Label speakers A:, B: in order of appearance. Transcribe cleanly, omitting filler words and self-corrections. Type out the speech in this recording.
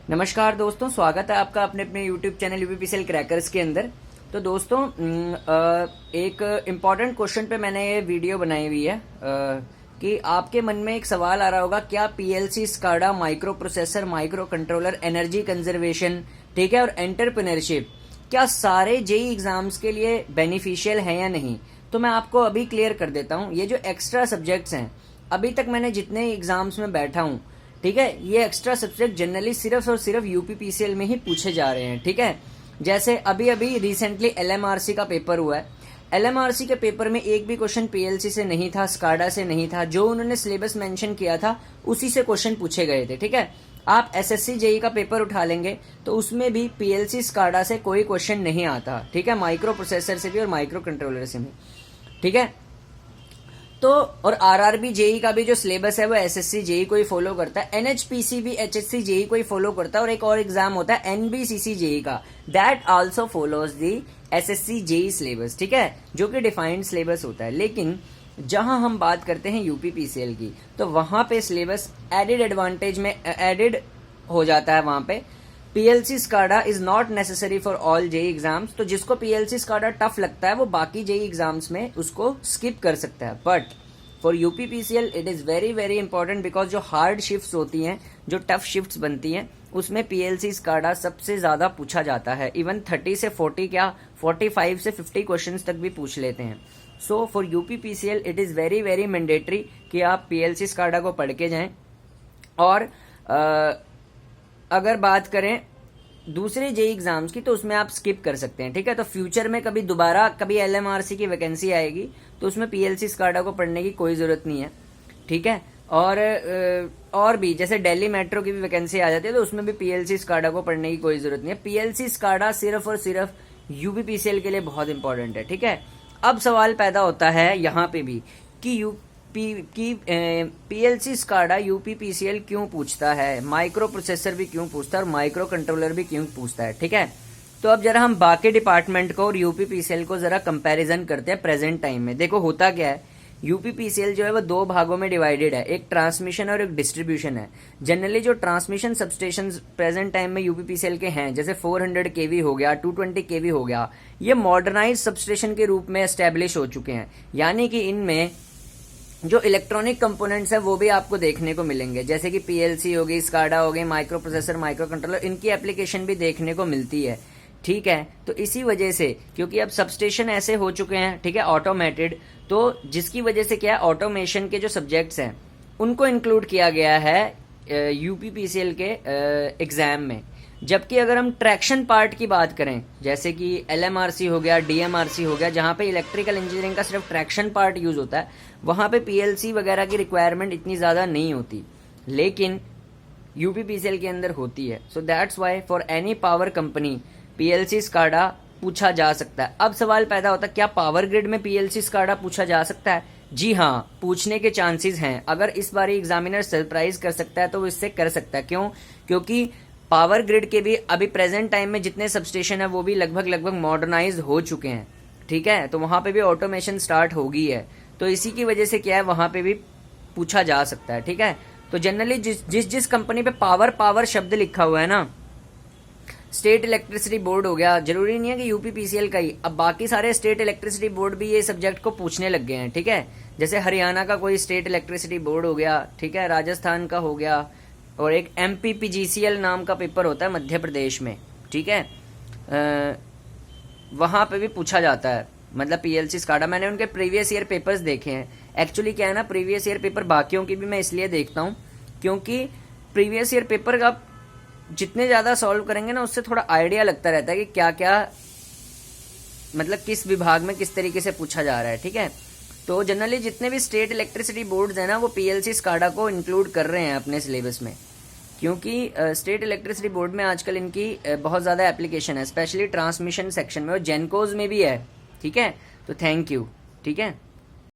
A: नमस्कार दोस्तों, स्वागत है आपका अपने अपने YouTube चैनल यूपीपीसीएल क्रैकर्स के अंदर। तो दोस्तों, एक इम्पॉर्टेंट क्वेश्चन पे मैंने ये वीडियो बनाई हुई है कि आपके मन में एक सवाल आ रहा होगा, क्या PLC, SCADA, micro processor, micro controller, energy conservation, ठीक है, और एंटरप्रेन्योरशिप, क्या सारे जेई एग्जाम्स के लिए बेनिफिशियल है या नहीं। तो मैं आपको अभी क्लियर कर देता हूँ। ये जो एक्स्ट्रा सब्जेक्ट्स हैं, अभी तक मैंने जितने एग्जाम्स में बैठा हूँ, ठीक है, ये एक्स्ट्रा सब्जेक्ट जनरली सिर्फ और सिर्फ यूपीपीसीएल में ही पूछे जा रहे हैं। ठीक है, जैसे अभी अभी रिसेंटली एलएमआरसी का पेपर हुआ है। एलएमआरसी के पेपर में एक भी क्वेश्चन पीएलसी से नहीं था, स्काडा से नहीं था। जो उन्होंने सिलेबस मेंशन किया था उसी से क्वेश्चन पूछे गए थे। ठीक है, आप एसएससी जेई का पेपर उठा लेंगे तो उसमें भी पीएलसी, स्काडा से कोई क्वेश्चन नहीं आता। ठीक है, माइक्रो प्रोसेसर से भी और माइक्रो कंट्रोलर से भी। ठीक है, तो और आरआरबी जेई का भी जो सिलेबस है वो एसएससी जेई को ही फॉलो करता है। एनएचपीसी भी एचएससी जेई को ही फॉलो करता है। और एक और एग्जाम होता है एनबीसीसी जेई का, that also follows the SSC JE syllabus. ठीक है, जो कि डिफाइंड सिलेबस होता है। लेकिन जहां हम बात करते हैं यूपीपीसीएल की, तो वहां पे सिलेबस एडेड एडवांटेज में एडेड हो जाता है। वहां पे PLC SCADA is not necessary for all JE exams. तो जिसको पीएलसी स्काडा टफ लगता है वो बाकी जेई एग्जाम्स में उसको स्किप कर सकता है। But for UPPCL it is very very important, because जो हार्ड शिफ्ट्स होती हैं, जो टफ शिफ्ट्स बनती हैं, उसमें पीएलसी स्काडा सबसे ज्यादा पूछा जाता है। इवन 30 से 40, क्या 45 से 50 क्वेश्चन तक भी पूछ लेते हैं। So for UPPCL it is very very mandatory कि आप पीएलसी स्काडा को पढ़ के जाएं। और अगर बात करें दूसरे जेई एग्जाम्स की, तो उसमें आप स्किप कर सकते हैं। ठीक है, तो फ्यूचर में कभी दोबारा कभी एलएमआरसी की वैकेंसी आएगी तो उसमें पीएलसी स्काडा को पढ़ने की कोई जरूरत नहीं है। ठीक है, और भी जैसे दिल्ली मेट्रो की भी वैकेंसी आ जाती है तो उसमें भी पीएलसी स्काडा को पढ़ने की कोई जरूरत नहीं है। पीएलसी स्काडा सिर्फ और सिर्फ यूपीपीसीएल के लिए बहुत इंपॉर्टेंट है। ठीक है, अब सवाल पैदा होता है यहाँ पे भी कि पीएलसी स्काडा यूपीपीसीएल क्यों पूछता है, माइक्रो प्रोसेसर भी क्यों पूछता है और माइक्रो कंट्रोलर भी क्यों पूछता है। ठीक है, तो अब जरा हम बाकी डिपार्टमेंट को और यूपीपीसीएल को जरा कंपैरिजन करते हैं प्रेजेंट टाइम में। देखो होता क्या है, यूपीपीसीएल जो है वो दो भागों में डिवाइडेड है, एक ट्रांसमिशन और एक डिस्ट्रीब्यूशन है। जनरली जो ट्रांसमिशन सबस्टेशन प्रेजेंट टाइम में यूपीपीसीएल के हैं, जैसे 400 केवी हो गया, 220 केवी हो गया, ये मॉडर्नाइज सबस्टेशन के रूप में एस्टेब्लिश हो चुके हैं। यानी कि इनमें जो इलेक्ट्रॉनिक कंपोनेंट्स है वो भी आपको देखने को मिलेंगे, जैसे कि पीएलसी होगी, स्काडा हो गई, माइक्रो प्रोसेसर, माइक्रो कंट्रोलर, इनकी एप्लीकेशन भी देखने को मिलती है। ठीक है, तो इसी वजह से, क्योंकि अब सबस्टेशन ऐसे हो चुके हैं, ठीक है, ऑटोमेटेड, तो जिसकी वजह से क्या है, ऑटोमेशन के जो सब्जेक्ट्स हैं उनको इंक्लूड किया गया है यूपीपीसीएल के एग्जाम में। जबकि अगर हम ट्रैक्शन पार्ट की बात करें, जैसे कि एलएमआरसी हो गया, डीएमआरसी हो गया, जहां पे इलेक्ट्रिकल इंजीनियरिंग का सिर्फ ट्रैक्शन पार्ट यूज होता है, वहां पे पीएलसी वगैरह की रिक्वायरमेंट इतनी ज्यादा नहीं होती, लेकिन यूपीपीसीएल के अंदर होती है। So that's why for any power company PLC SCADA पूछा जा सकता है। अब सवाल पैदा होता है, क्या पावर ग्रिड में पीएलसी स्काडा पूछा जा सकता है? जी हाँ, पूछने के चांसेस हैं। अगर इस बार एग्जामिनर सरप्राइज कर सकता है तो वो इससे कर सकता है। क्यों? क्योंकि पावर ग्रिड के भी अभी प्रेजेंट टाइम में जितने सबस्टेशन है वो भी लगभग मॉडर्नाइज हो चुके हैं। ठीक है, तो वहां पे भी ऑटोमेशन स्टार्ट हो गई है, तो इसी की वजह से क्या है, वहां पे भी पूछा जा सकता है। ठीक है, तो जनरली जिस कंपनी पे पावर शब्द लिखा हुआ है ना, स्टेट इलेक्ट्रिसिटी बोर्ड हो गया, जरूरी नहीं है कि यूपीपीसीएल का ही, अब बाकी सारे स्टेट इलेक्ट्रिसिटी बोर्ड भी ये सब्जेक्ट को पूछने लग गए हैं। ठीक है, जैसे हरियाणा का कोई स्टेट इलेक्ट्रिसिटी बोर्ड हो गया, ठीक है, राजस्थान का हो गया, और एक एमपीपीजीसीएल नाम का पेपर होता है मध्य प्रदेश में। ठीक है, वहां पे भी पूछा जाता है, मतलब पीएलसी स्काडा। मैंने उनके प्रीवियस ईयर पेपर्स देखे हैं। एक्चुअली क्या है ना, प्रीवियस ईयर पेपर बाकियों की भी मैं इसलिए देखता हूँ क्योंकि प्रीवियस ईयर पेपर का जितने ज्यादा सॉल्व करेंगे ना, उससे थोड़ा आइडिया लगता रहता है कि क्या क्या, मतलब किस विभाग में किस तरीके से पूछा जा रहा है। ठीक है, तो जनरली जितने भी स्टेट इलेक्ट्रिसिटी बोर्ड्स हैं ना, वो पीएलसी स्काडा को इंक्लूड कर रहे हैं अपने सिलेबस में, क्योंकि स्टेट इलेक्ट्रिसिटी बोर्ड में आजकल इनकी बहुत ज्यादा एप्लीकेशन है, स्पेशली ट्रांसमिशन सेक्शन में, और जेनकोज में भी है। ठीक है, तो थैंक यू। ठीक है।